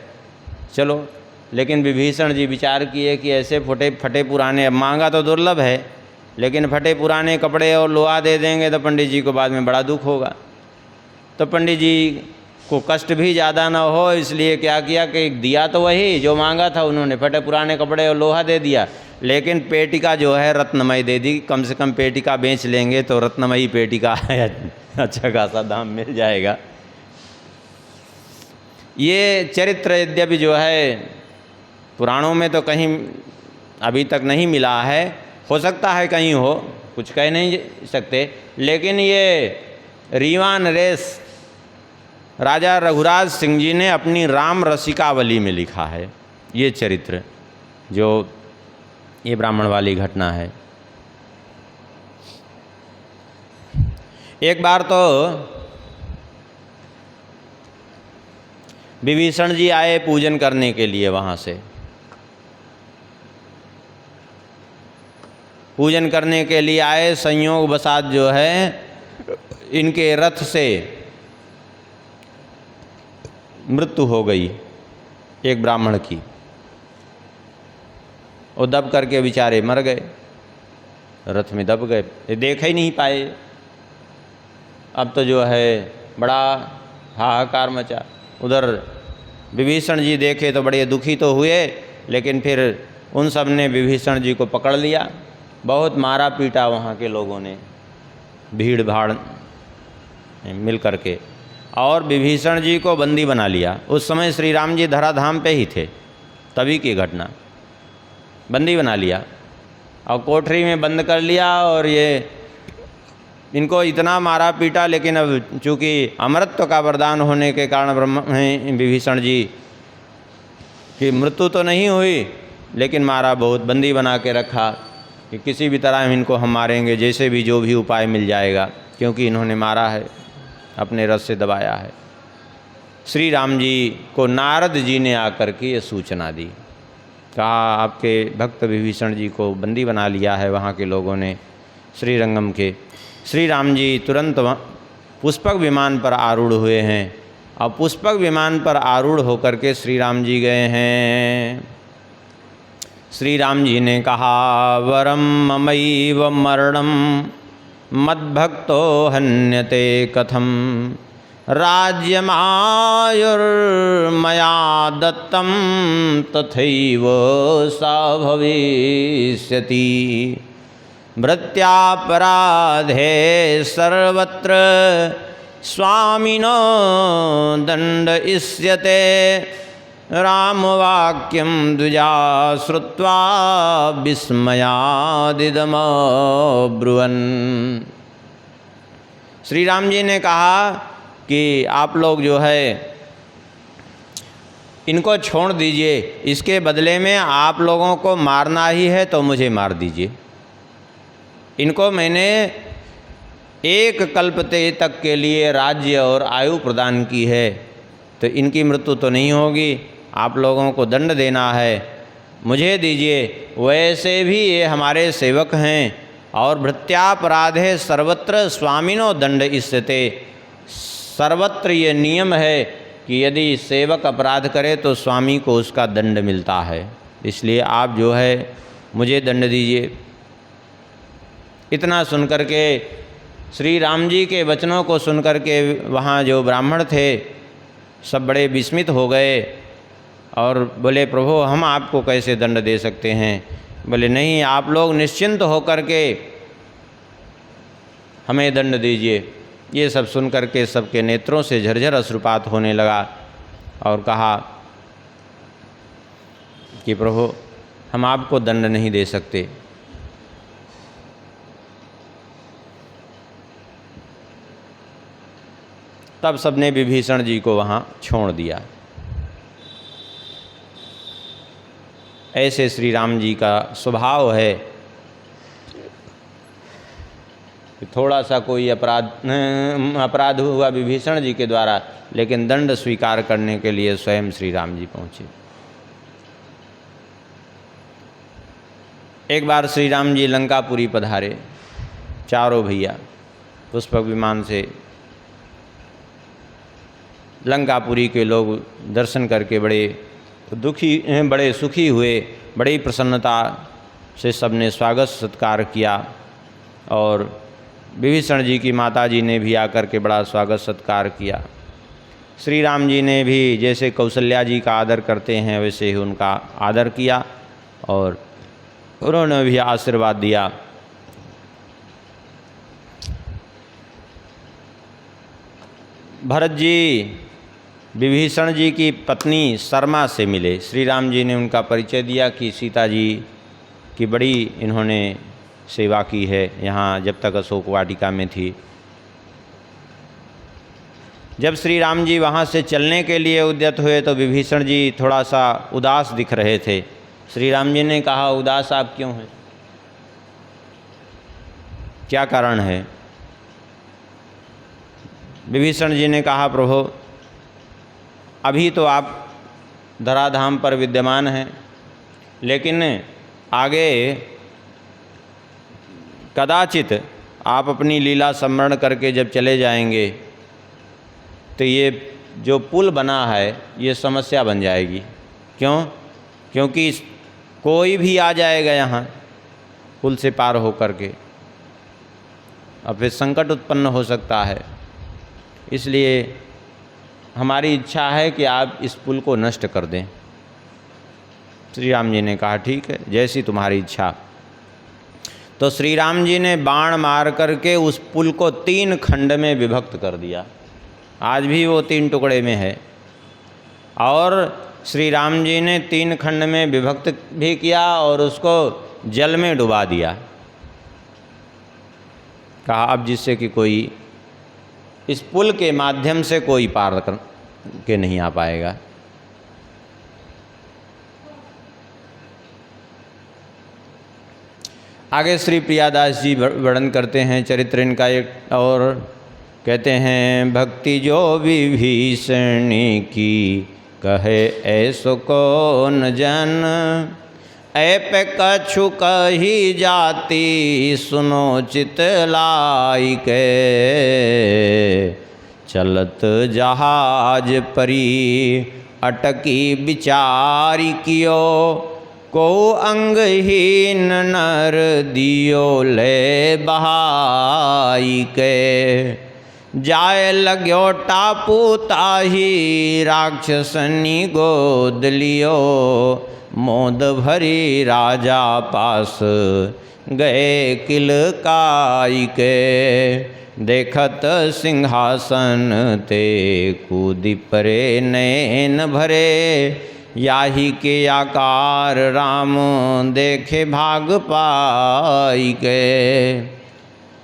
चलो, लेकिन विभीषण जी विचार किए कि ऐसे फटे पुराने, अब मांगा तो दुर्लभ है, लेकिन फटे पुराने कपड़े और लोहा दे देंगे तो पंडित जी को बाद में बड़ा दुख होगा। तो पंडित जी को कष्ट भी ज़्यादा ना हो, इसलिए क्या किया कि दिया तो वही जो मांगा था उन्होंने, फटे पुराने कपड़े और लोहा दे दिया, लेकिन पेटिका जो है रत्नमयी दे दी। कम से कम पेटिका बेच लेंगे तो रत्नमयी पेटिका अच्छा खासा दाम मिल जाएगा। ये चरित्र यद्यपि जो है पुराणों में तो कहीं अभी तक नहीं मिला है, हो सकता है कहीं हो, कुछ कह नहीं सकते, लेकिन ये रीवा नरेश राजा रघुराज सिंह जी ने अपनी राम रसिकावली में लिखा है ये चरित्र, जो ये ब्राह्मण वाली घटना है। एक बार तो विभीषण जी आए पूजन करने के लिए, वहाँ से पूजन करने के लिए आए, संयोग बसात जो है इनके रथ से मृत्यु हो गई एक ब्राह्मण की, और दब करके बेचारे मर गए, रथ में दब गए, ये देख ही नहीं पाए। अब तो जो है बड़ा हाहाकार मचा। उधर विभीषण जी देखे तो बड़े दुखी तो हुए, लेकिन फिर उन सब ने विभीषण जी को पकड़ लिया, बहुत मारा पीटा वहाँ के लोगों ने, भीड़ भाड़ मिल करके, और विभीषण जी को बंदी बना लिया। उस समय श्री राम जी धराधाम पे ही थे, तभी की घटना। बंदी बना लिया और कोठरी में बंद कर लिया, और ये इनको इतना मारा पीटा, लेकिन अब चूँकि अमरत्व का वरदान होने के कारण विभीषण जी की मृत्यु तो नहीं हुई, लेकिन मारा बहुत, बंदी बना के रखा कि किसी भी तरह इनको हम मारेंगे, जैसे भी जो भी उपाय मिल जाएगा, क्योंकि इन्होंने मारा है, अपने रस से दबाया है। श्री राम जी को नारद जी ने आकर के ये सूचना दी, कहा आपके भक्त विभीषण जी को बंदी बना लिया है वहाँ के लोगों ने, श्रीरंगम के। श्री राम जी तुरंत पुष्पक विमान पर आरूढ़ हुए हैं, और पुष्पक विमान पर आरूढ़ होकर के श्री राम जी गए हैं। श्री राम जी ने कहा वरम ममैव मरणम मद्भक्तो हन्यते कथम राज्यमायुर्मया दत्तम तथैव सा भविष्यति भृत्यापराधे सर्वत्र स्वामिनो दंड इष्यते रामवाक्यम द्विजा श्रुत्वा विस्मयादिदमब्रुवन्। श्री राम जी ने कहा कि आप लोग जो है इनको छोड़ दीजिए, इसके बदले में आप लोगों को मारना ही है तो मुझे मार दीजिए। इनको मैंने एक कल्प तक के लिए राज्य और आयु प्रदान की है, तो इनकी मृत्यु तो नहीं होगी, आप लोगों को दंड देना है, मुझे दीजिए। वैसे भी ये हमारे सेवक हैं, और भृत्यापराधे सर्वत्र स्वामिनो दंड इष्यते, सर्वत्र ये नियम है कि यदि सेवक अपराध करे तो स्वामी को उसका दंड मिलता है, इसलिए आप जो है मुझे दंड दीजिए। इतना सुनकर के, श्री राम जी के वचनों को सुनकर के वहाँ जो ब्राह्मण थे सब बड़े विस्मित हो गए, और बोले प्रभु हम आपको कैसे दंड दे सकते हैं। बोले नहीं, आप लोग निश्चिंत होकर के हमें दंड दीजिए। ये सब सुन करके सबके नेत्रों से झरझर अश्रुपात होने लगा, और कहा कि प्रभु हम आपको दंड नहीं दे सकते। तब सबने विभीषण जी को वहाँ छोड़ दिया। ऐसे श्री राम जी का स्वभाव है कि थोड़ा सा कोई अपराध हुआ विभीषण जी के द्वारा, लेकिन दंड स्वीकार करने के लिए स्वयं श्री राम जी पहुँचे। एक बार श्री राम जी लंकापुरी पधारे, चारों भैया पुष्पक विमान से। लंकापुरी के लोग दर्शन करके बड़े सुखी हुए, बड़ी प्रसन्नता से सबने स्वागत सत्कार किया, और विभीषण जी की माता जी ने भी आकर के बड़ा स्वागत सत्कार किया। श्री राम जी ने भी जैसे कौशल्या जी का आदर करते हैं वैसे ही उनका आदर किया, और उन्होंने भी आशीर्वाद दिया। भरत जी विभीषण जी की पत्नी शर्मा से मिले। श्री राम जी ने उनका परिचय दिया कि सीता जी की बड़ी इन्होंने सेवा की है यहाँ, जब तक अशोक वाटिका में थी। जब श्री राम जी वहाँ से चलने के लिए उद्यत हुए तो विभीषण जी थोड़ा सा उदास दिख रहे थे। श्री राम जी ने कहा उदास आप क्यों हैं, क्या कारण है? विभीषण जी ने कहा प्रभु अभी तो आप धराधाम पर विद्यमान हैं, लेकिन आगे कदाचित आप अपनी लीला स्मरण करके जब चले जाएंगे तो ये जो पुल बना है ये समस्या बन जाएगी। क्यों? क्योंकि कोई भी आ जाएगा यहाँ पुल से पार हो करके, अब फिर संकट उत्पन्न हो सकता है। इसलिए हमारी इच्छा है कि आप इस पुल को नष्ट कर दें। श्री राम जी ने कहा ठीक है, जैसी तुम्हारी इच्छा। तो श्री राम जी ने बाण मार करके उस पुल को 3 खंड में विभक्त कर दिया। आज भी वो 3 टुकड़े में है। और श्री राम जी ने 3 खंड में विभक्त भी किया और उसको जल में डुबा दिया। कहा अब जिससे कि कोई इस पुल के माध्यम से कोई पार कर के नहीं आ पाएगा। आगे श्री प्रियादास जी वर्णन करते हैं चरित्र इनका एक, और कहते हैं भक्ति जो विभीषण की कहे ऐसो कौन जन, ऐप कछु कही जाति सुनो चित लाई के, चलत जहाज परी अटकी विचारी कियो, को अंगहीन नर दियो ले बहाई के, जाए लाग्यो टापू ताही राक्षसनी गोद लियो, मोद भरी राजा पास गए किलकाई के, देखत सिंहासन ते कूदी परे नैन भरे, याही के आकार राम देखे भाग पाई के।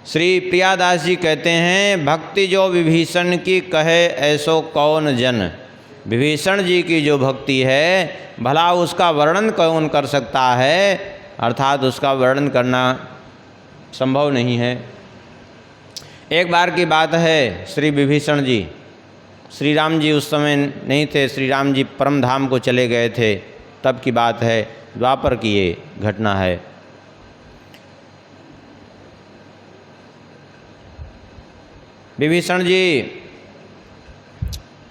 श्री प्रियादास जी कहते हैं भक्ति जो विभीषण की कहे ऐसो कौन जन, विभीषण जी की जो भक्ति है भला उसका वर्णन कौन कर सकता है, अर्थात उसका वर्णन करना संभव नहीं है। एक बार की बात है, श्री विभीषण जी, श्री राम जी उस समय नहीं थे, श्री राम जी परम धाम को चले गए थे, तब की बात है, द्वापर की ये घटना है। विभीषण जी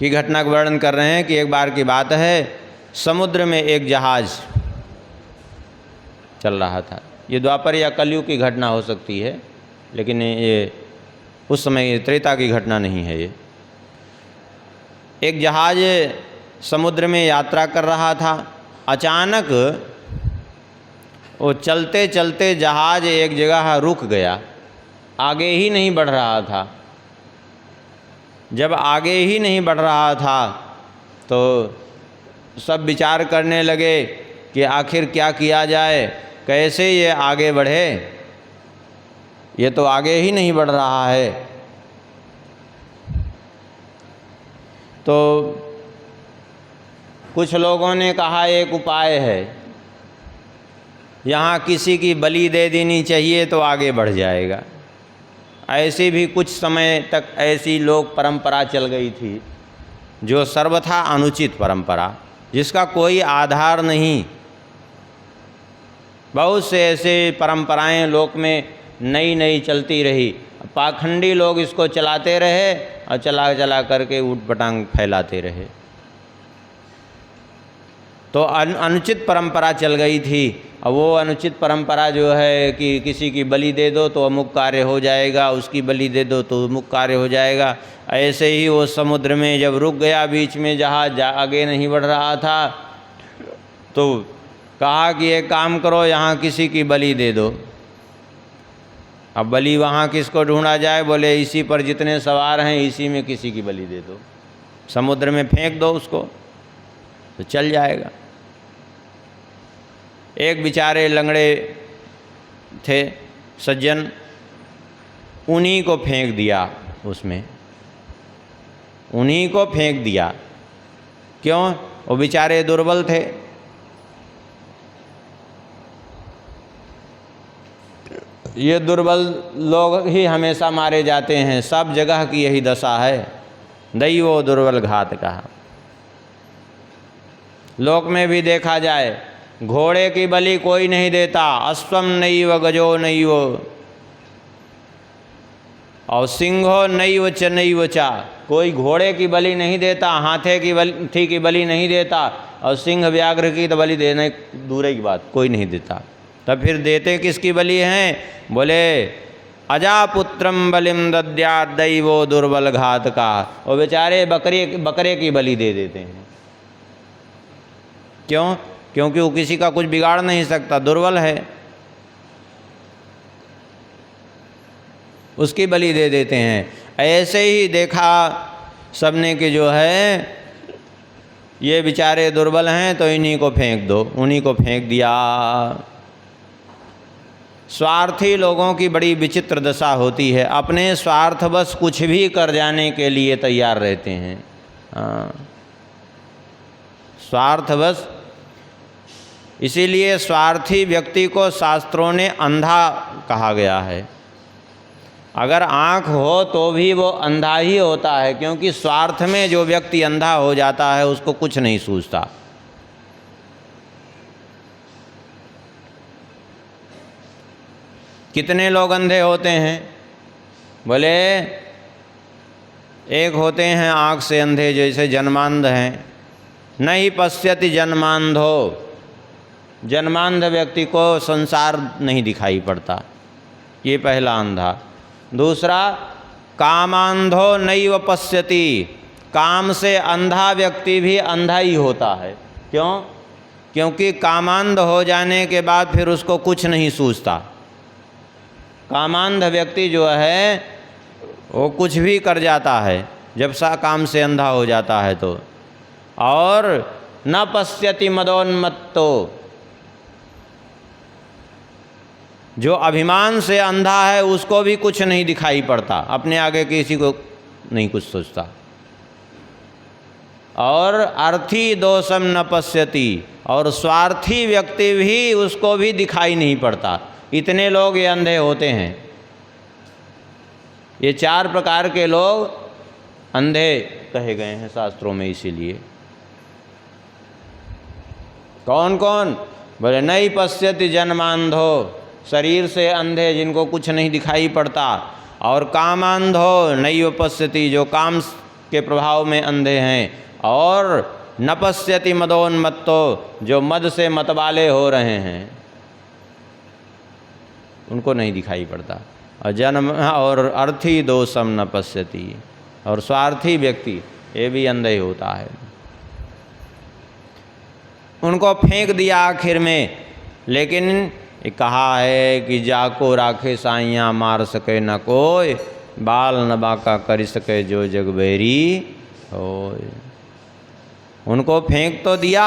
की घटना का वर्णन कर रहे हैं कि एक बार की बात है, समुद्र में एक जहाज चल रहा था। ये द्वापर या कलयुग की घटना हो सकती है, लेकिन ये उस समय त्रेता की घटना नहीं है। ये एक जहाज समुद्र में यात्रा कर रहा था। अचानक वो चलते चलते जहाज एक जगह रुक गया, आगे ही नहीं बढ़ रहा था। जब आगे ही नहीं बढ़ रहा था तो सब विचार करने लगे कि आखिर क्या किया जाए, कैसे ये आगे बढ़े, ये तो आगे ही नहीं बढ़ रहा है। तो कुछ लोगों ने कहा एक उपाय है, यहाँ किसी की बलि दे देनी चाहिए तो आगे बढ़ जाएगा। ऐसी भी कुछ समय तक ऐसी लोक परंपरा चल गई थी जो सर्वथा अनुचित परंपरा, जिसका कोई आधार नहीं। बहुत से ऐसे परंपराएं लोक में नई नई चलती रही, पाखंडी लोग इसको चलाते रहे और चला चला करके ऊटपटांग फैलाते रहे। तो अनुचित परंपरा चल गई थी। और वो अनुचित परंपरा जो है कि किसी की बलि दे दो तो अमुक कार्य हो जाएगा, उसकी बलि दे दो तो अमुक कार्य हो जाएगा। ऐसे ही वो समुद्र में जब रुक गया, बीच में जहाज आगे नहीं बढ़ रहा था, तो कहा कि एक काम करो, यहाँ किसी की बलि दे दो। अब बलि वहाँ किसको ढूंढा जाए, बोले इसी पर जितने सवार हैं इसी में किसी की बलि दे दो, समुद्र में फेंक दो उसको तो चल जाएगा। एक बेचारे लंगड़े थे सज्जन, उन्हीं को फेंक दिया उसमें, उन्हीं को फेंक दिया। क्यों? वो बेचारे दुर्बल थे। ये दुर्बल लोग ही हमेशा मारे जाते हैं, सब जगह की यही दशा है। दैवो दुर्बल घात कहा। लोक में भी देखा जाए, घोड़े की बलि कोई नहीं देता, अश्वम नैव गजो नैव, और सिंहो नैव च नैव चा, कोई घोड़े की बलि नहीं देता, हाथी की बलि नहीं देता, और सिंह व्याघ्र की तो बलि देने दूर की बात, कोई नहीं देता। तब फिर देते किसकी बलि हैं? बोले अजापुत्रम बलिम दद्यात् दैवो दुर्बल घात का। वो बेचारे बकरे की बलि दे देते हैं। क्यों? क्योंकि वो किसी का कुछ बिगाड़ नहीं सकता, दुर्बल है, उसकी बलि दे देते हैं। ऐसे ही देखा सबने कि जो है ये बेचारे दुर्बल हैं तो इन्हीं को फेंक दो, उन्हीं को फेंक दिया। स्वार्थी लोगों की बड़ी विचित्र दशा होती है, अपने स्वार्थवश कुछ भी कर जाने के लिए तैयार रहते हैं। स्वार्थवश, इसीलिए स्वार्थी व्यक्ति को शास्त्रों ने अंधा कहा गया है। अगर आँख हो तो भी वो अंधा ही होता है, क्योंकि स्वार्थ में जो व्यक्ति अंधा हो जाता है उसको कुछ नहीं सूझता। कितने लोग अंधे होते हैं? बोले एक होते हैं आँख से अंधे, जैसे जन्मांध हैं। नहीं पश्यति जन्मांधो, जन्मांध व्यक्ति को संसार नहीं दिखाई पड़ता, ये पहला अंधा। दूसरा कामांधो नैव पश्यति, काम से अंधा व्यक्ति भी अंधा ही होता है। क्यों? क्योंकि कामांध हो जाने के बाद फिर उसको कुछ नहीं सूझता। कामांध व्यक्ति जो है वो कुछ भी कर जाता है जब सा काम से अंधा हो जाता है तो। और न पश्यति मदोन्मत्तो, जो अभिमान से अंधा है उसको भी कुछ नहीं दिखाई पड़ता, अपने आगे किसी को नहीं कुछ सोचता। और अर्थी दोषम न पश्यति, और स्वार्थी व्यक्ति भी उसको भी दिखाई नहीं पड़ता। इतने लोग ये अंधे होते हैं। ये 4 प्रकार के लोग अंधे कहे गए हैं शास्त्रों में। इसीलिए कौन कौन? बोले नहीं पश्यति जन्मांधो, शरीर से अंधे जिनको कुछ नहीं दिखाई पड़ता। और कामांधो नैव पश्यति, जो काम के प्रभाव में अंधे हैं। और न पश्यति मदोन्मत्तो, जो मद से मतवाले हो रहे हैं उनको नहीं दिखाई पड़ता। और जन्म और अर्थी दोषम न पश्यति, और स्वार्थी व्यक्ति ये भी अंधा ही होता है। उनको फेंक दिया आखिर में। लेकिन कहा है कि जाको राखे साइयाँ मार सके न कोई, बाल न बाका कर सके जो जग बैरी होय। उनको फेंक तो दिया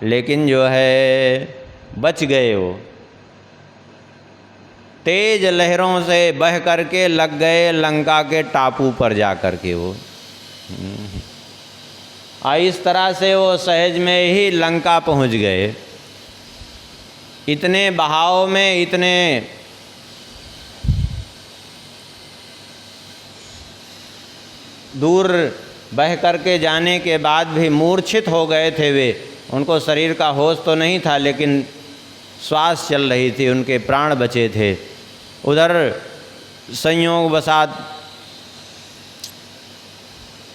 लेकिन जो है बच गए। वो तेज लहरों से बह करके लग गए लंका के टापू पर जा कर के। वो इस तरह से वो सहज में ही लंका पहुंच गए। इतने बहाव में, इतने दूर बह करके जाने के बाद भी मूर्छित हो गए थे वे। उनको शरीर का होश तो नहीं था, लेकिन श्वास चल रही थी, उनके प्राण बचे थे। उधर संयोगवशात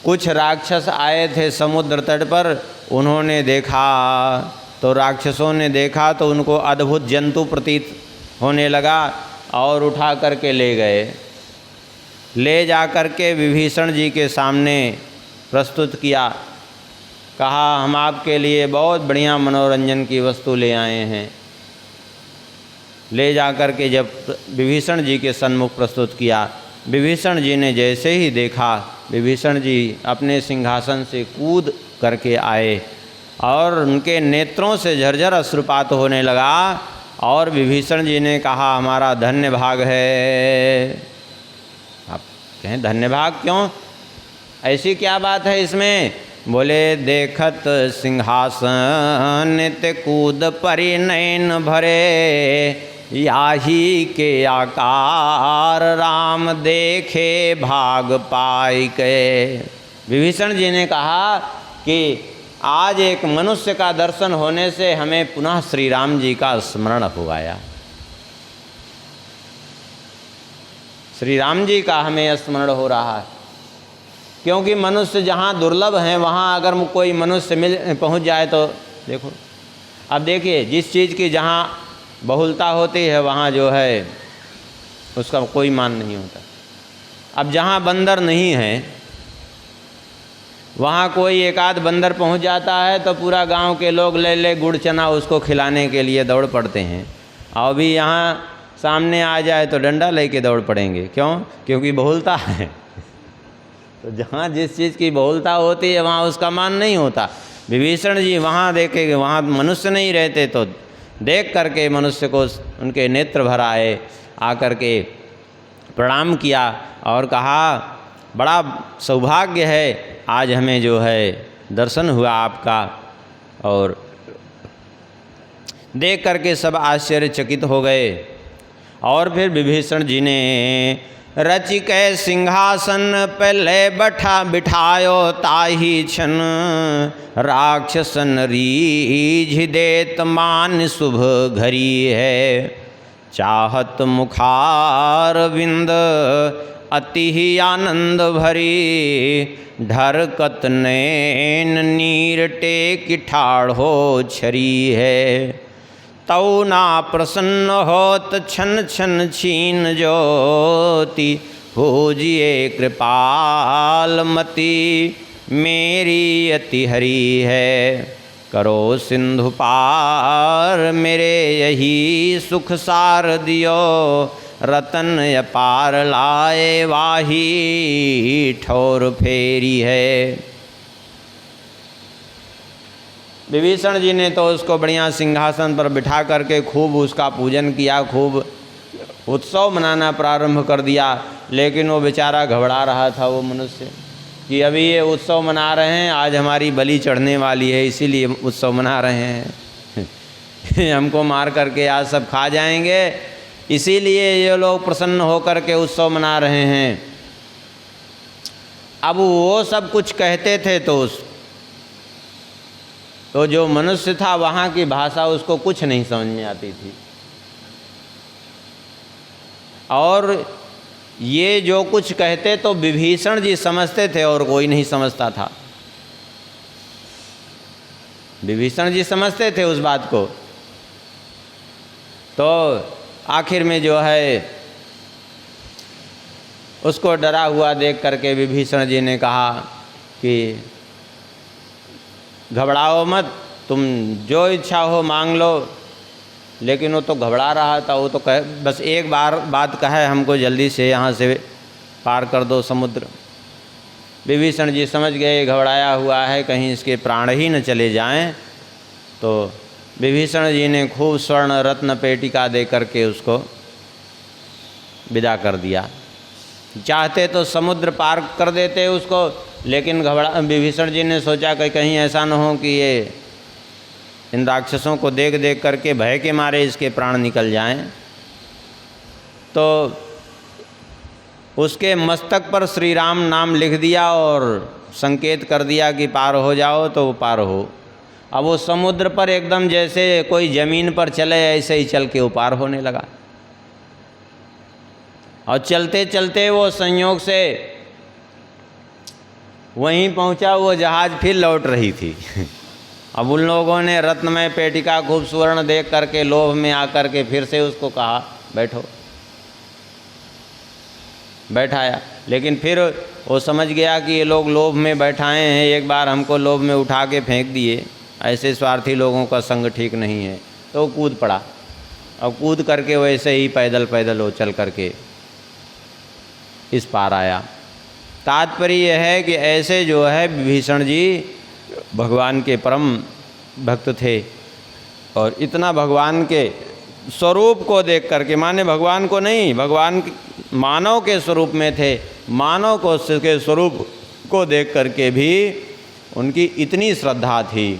कुछ राक्षस आए थे समुद्र तट पर। उन्होंने देखा तो राक्षसों ने देखा तो उनको अद्भुत जंतु प्रतीत होने लगा और उठा करके ले गए। ले जा करके विभीषण जी के सामने प्रस्तुत किया। कहा हम आपके लिए बहुत बढ़िया मनोरंजन की वस्तु ले आए हैं। ले जा करके जब विभीषण जी के सन्मुख प्रस्तुत किया, विभीषण जी ने जैसे ही देखा, विभीषण जी अपने सिंहासन से कूद करके आए और उनके नेत्रों से झरझर अश्रुपात होने लगा। और विभीषण जी ने कहा हमारा धन्य भाग है। आप कहें धन्य भाग क्यों? ऐसी क्या बात है इसमें? बोले देखत सिंहासन ते कूद परि नैन भरे, याही के आकार राम देखे भाग पाई के। विभीषण जी ने कहा कि आज एक मनुष्य का दर्शन होने से हमें पुनः श्री राम जी का स्मरण हो आया। श्री राम जी का हमें स्मरण हो रहा है, क्योंकि मनुष्य जहाँ दुर्लभ हैं वहाँ अगर कोई मनुष्य पहुँच जाए तो देखो। अब देखिए जिस चीज़ की जहाँ बहुलता होती है वहाँ जो है उसका कोई मान नहीं होता। अब जहाँ बंदर नहीं है वहाँ कोई एक आध बंदर पहुँच जाता है तो पूरा गांव के लोग ले ले गुड़ चना उसको खिलाने के लिए दौड़ पड़ते हैं। और भी यहाँ सामने आ जाए तो डंडा लेके दौड़ पड़ेंगे। क्यों? क्योंकि बहुलता है। तो जहाँ जिस चीज़ की बहुलता होती है वहाँ उसका मान नहीं होता। विभीषण जी वहाँ देखे, वहाँ मनुष्य नहीं रहते तो देख करके मनुष्य को उनके नेत्र भर आए, आकर के प्रणाम किया और कहा बड़ा सौभाग्य है आज हमें जो है दर्शन हुआ आपका। और देख करके सब आश्चर्यचकित हो गए। और फिर विभीषण जी ने रचि कै सिंहासन पहले बिठायो ताही छन, राक्षसन रीझ देत मान शुभ घरी है, चाहत मुखार विंद अति ही आनंद भरी, ढरकत नैन नीर टेक ठाढ़ो छरी है, तौ ना प्रसन्न होत छन छन छीन ज्योति, पूजिए कृपाल मति मेरी अति हरी है, करो सिंधु पार मेरे यही सुख सार दियो, रतन अपार लाए वाही ठौर फेरी है। विभीषण जी ने तो उसको बढ़िया सिंहासन पर बिठा करके खूब उसका पूजन किया, खूब उत्सव मनाना प्रारंभ कर दिया। लेकिन वो बेचारा घबरा रहा था वो मनुष्य कि अभी ये उत्सव मना रहे हैं, आज हमारी बलि चढ़ने वाली है इसीलिए उत्सव मना रहे हैं हमको मार करके आज सब खा जाएंगे, इसीलिए ये लोग प्रसन्न होकर के उत्सव मना रहे हैं। अब वो सब कुछ कहते थे तो जो मनुष्य था वहाँ की भाषा उसको कुछ नहीं समझ में आती थी। और ये जो कुछ कहते तो विभीषण जी समझते थे और कोई नहीं समझता था। विभीषण जी समझते थे उस बात को। तो आखिर में जो है उसको डरा हुआ देख करके विभीषण जी ने कहा कि घबराओ मत, तुम जो इच्छा हो मांग लो। लेकिन वो तो घबरा रहा था, वो तो कहे बस एक बार बात कहे हमको जल्दी से यहाँ से पार कर दो समुद्र। विभीषण जी समझ गए घबराया हुआ है, कहीं इसके प्राण ही न चले जाएं। तो विभीषण जी ने खूब स्वर्ण रत्न पेटिका दे करके उसको विदा कर दिया। चाहते तो समुद्र पार कर देते उसको, लेकिन विभीषण जी ने सोचा कि कहीं ऐसा न हो कि ये इन राक्षसों को देख देख करके भय के मारे इसके प्राण निकल जाएं। तो उसके मस्तक पर श्री राम नाम लिख दिया और संकेत कर दिया कि पार हो जाओ, तो वो पार हो। अब वो समुद्र पर एकदम जैसे कोई ज़मीन पर चले ऐसे ही चल के वो पार होने लगा। और चलते चलते वो संयोग से वहीं पहुंचा, वो जहाज़ फिर लौट रही थी अब उन लोगों ने रत्नमय पेटिका खूब सुवर्ण देख करके लोभ में आकर के फिर से उसको कहा बैठो, बैठाया। लेकिन फिर वो समझ गया कि ये लोग लोभ में बैठाए हैं, एक बार हमको लोभ में उठा के फेंक दिए, ऐसे स्वार्थी लोगों का संग ठीक नहीं है। तो वो कूद पड़ा और कूद करके वैसे ही पैदल पैदल वो चल करके इस पार आया। तात्पर्य यह है कि ऐसे जो है विभीषण जी भगवान के परम भक्त थे और इतना भगवान के स्वरूप को देख करके, माने भगवान को नहीं, भगवान मानव के स्वरूप में थे, मानव को के स्वरूप को देख करके भी उनकी इतनी श्रद्धा थी।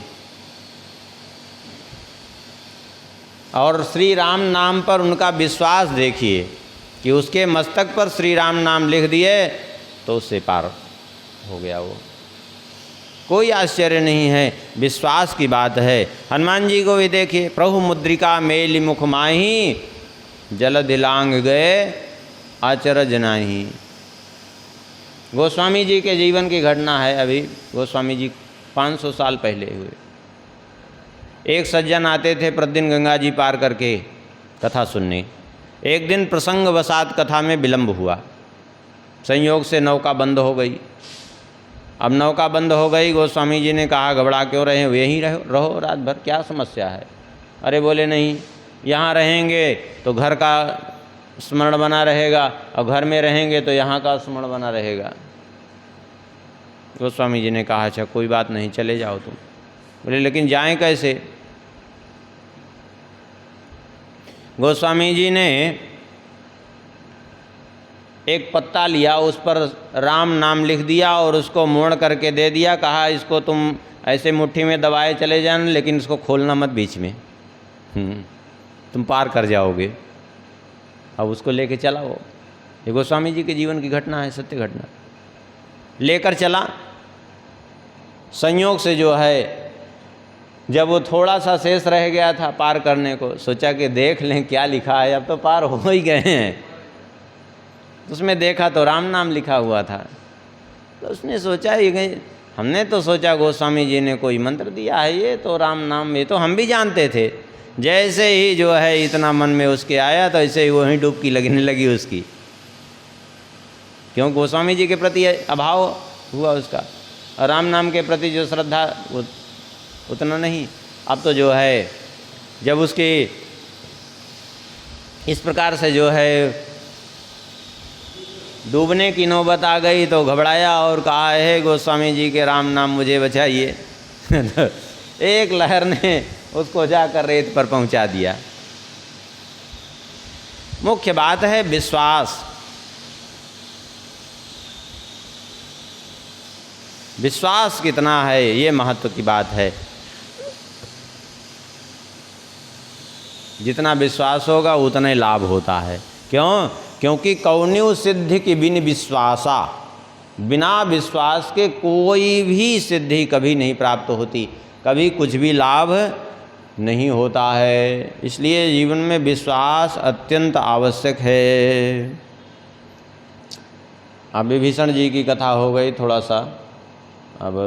और श्री राम नाम पर उनका विश्वास देखिए कि उसके मस्तक पर श्री राम नाम लिख दिए तो उससे पार हो गया। वो कोई आश्चर्य नहीं है, विश्वास की बात है। हनुमान जी को भी देखिए, प्रभु मुद्रिका मेलि मुख माही, जल दिलांग गए अचरज नाही। गोस्वामी जी के जीवन की घटना है। अभी गोस्वामी जी 500 साल पहले हुए। एक सज्जन आते थे प्रतिदिन गंगा जी पार करके कथा सुनने। एक दिन प्रसंग वसात कथा में विलंब हुआ, संयोग से नौका बंद हो गई। अब नौका बंद हो गई। गोस्वामी जी ने कहा घबरा क्यों रहे हो, यहीं रहो रात भर, क्या समस्या है। अरे बोले नहीं, यहाँ रहेंगे तो घर का स्मरण बना रहेगा और घर में रहेंगे तो यहाँ का स्मरण बना रहेगा। गोस्वामी जी ने कहा अच्छा कोई बात नहीं, चले जाओ तुम। बोले लेकिन जाएं कैसे। गोस्वामी जी ने एक पत्ता लिया, उस पर राम नाम लिख दिया और उसको मोड़ करके दे दिया। कहा इसको तुम ऐसे मुट्ठी में दबाए चले जाना, लेकिन इसको खोलना मत बीच में, तुम पार कर जाओगे। अब उसको लेके चला वो। ये गोस्वामी जी के जीवन की घटना है, सत्य घटना। लेकर चला। संयोग से जो है जब वो थोड़ा सा शेष रह गया था पार करने को, सोचा कि देख लें क्या लिखा है, अब तो पार हो ही गए हैं। उसमें देखा तो राम नाम लिखा हुआ था। तो उसने सोचा ये, हमने तो सोचा गोस्वामी जी ने कोई मंत्र दिया है, ये तो राम नाम, ये तो हम भी जानते थे। जैसे ही जो है इतना मन में उसके आया तो ऐसे ही वहीं डुबकी लगने लगी उसकी, क्यों गोस्वामी जी के प्रति अभाव हुआ उसका, और राम नाम के प्रति जो श्रद्धा वो उतना नहीं। अब तो जो है जब उसकी इस प्रकार से जो है डूबने की नौबत आ गई तो घबराया और कहा है गोस्वामी जी के राम नाम मुझे बचाइए। एक लहर ने उसको जाकर रेत पर पहुंचा दिया। मुख्य बात है विश्वास। विश्वास कितना है ये महत्व की बात है। जितना विश्वास होगा उतना ही लाभ होता है। क्यों? क्योंकि कौन्यू सिद्धि की बिन विश्वासा, बिना विश्वास के कोई भी सिद्धि कभी नहीं प्राप्त होती, कभी कुछ भी लाभ नहीं होता है। इसलिए जीवन में विश्वास अत्यंत आवश्यक है। अब विभीषण जी की कथा हो गई थोड़ा सा, अब